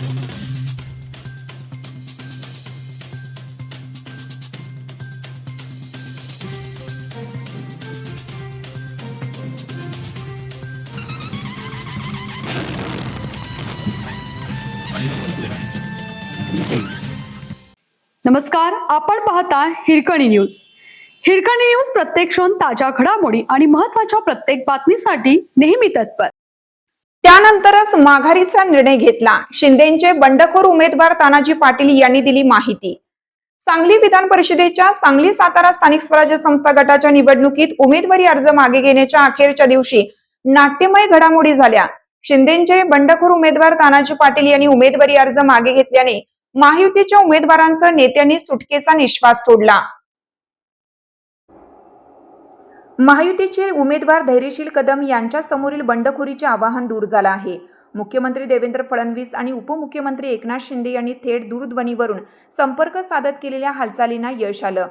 नमस्कार, आपण पाहता हिरकणी न्यूज. हिरकणी न्यूज प्रत्येक क्षण ताज्या घडामोडी आणि महत्त्वाच्या प्रत्येक बातमीसाठी नेहमी तत्पर. त्यानंतरच माघारीचा निर्णय घेतला. शिंदेचे बंडखोर उमेदवार तानाजी पाटील यांनी दिली माहिती. सांगली विधान परिषदेच्या सांगली सातारा स्थानिक स्वराज्य संस्था गटाच्या निवडणुकीत उमेदवारी अर्ज मागे घेण्याच्या अखेरच्या दिवशी नाट्यमय घडामोडी झाल्या. शिंदेचे बंडखोर उमेदवार तानाजी पाटील यांनी उमेदवारी अर्ज मागे घेतल्याने महायुतीच्या उमेदवारांसह नेत्यांनी सुटकेचा निश्वास सोडला. महायुतीचे उमेदवार धैर्यशील कदम यांच्या समोरील बंडखोरीचे आवाहन दूर झालं आहे. मुख्यमंत्री देवेंद्र फडणवीस आणि उपमुख्यमंत्री एकनाथ शिंदे यांनी थेट दूरध्वनीवरून संपर्क साधत केलेल्या हालचालींना यश आलं.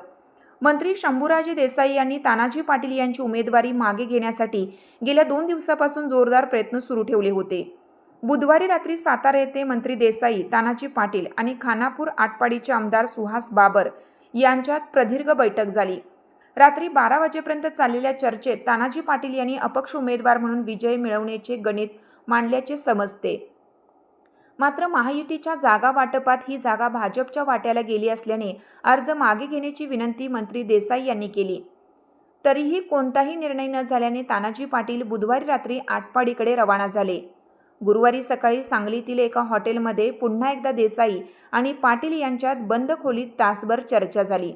मंत्री शंभूराजे देसाई यांनी तानाजी पाटील यांची उमेदवारी मागे घेण्यासाठी गेल्या 2 दिवसापासून जोरदार प्रयत्न सुरू ठेवले होते. बुधवारी रात्री सातारा येथे मंत्री देसाई, तानाजी पाटील आणि खानापूर आटपाडीचे आमदार सुहास बाबर यांच्यात प्रदीर्घ बैठक झाली. रात्री 12 वाजेपर्यंत चाललेल्या चर्चेत तानाजी पाटील यांनी अपक्ष उमेदवार म्हणून विजय मिळवण्याचे गणित मांडल्याचे समजते. मात्र महायुतीच्या जागा वाटपात ही जागा भाजपच्या वाट्याला गेली असल्याने अर्ज मागे घेण्याची विनंती मंत्री देसाई यांनी केली. तरीही कोणताही निर्णय न झाल्याने तानाजी पाटील बुधवारी रात्री आटपाडीकडे रवाना झाले. गुरुवारी सकाळी सांगलीतील एका हॉटेलमध्ये पुन्हा एकदा देसाई आणि पाटील यांच्यात बंद खोलीत तासभर चर्चा झाली.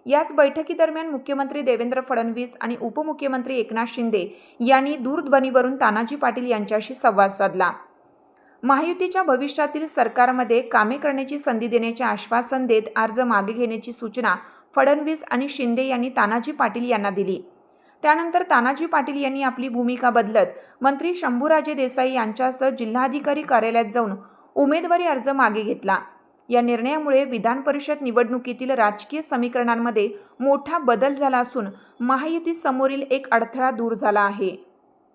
याच बैठकीदरम्यान मुख्यमंत्री देवेंद्र फडणवीस आणि उपमुख्यमंत्री एकनाथ शिंदे यांनी दूरध्वनीवरून तानाजी पाटील यांच्याशी संवाद साधला. महायुतीच्या भविष्यातील सरकारमध्ये कामे करण्याची संधी देण्याचे आश्वासन देत अर्ज मागे घेण्याची सूचना फडणवीस आणि शिंदे यांनी तानाजी पाटील यांना दिली. त्यानंतर तानाजी पाटील यांनी आपली भूमिका बदलत मंत्री शंभूराजे देसाई यांच्यासह जिल्हाधिकारी कार्यालयात जाऊन उमेदवारी अर्ज मागे घेतला. या निर्णयामुळे विधान परिषद निवडणुकीतील राजकीय समीकरणांमध्ये मोठा बदल झाला असून महायुती समोरील एक अडथळा दूर झाला आहे.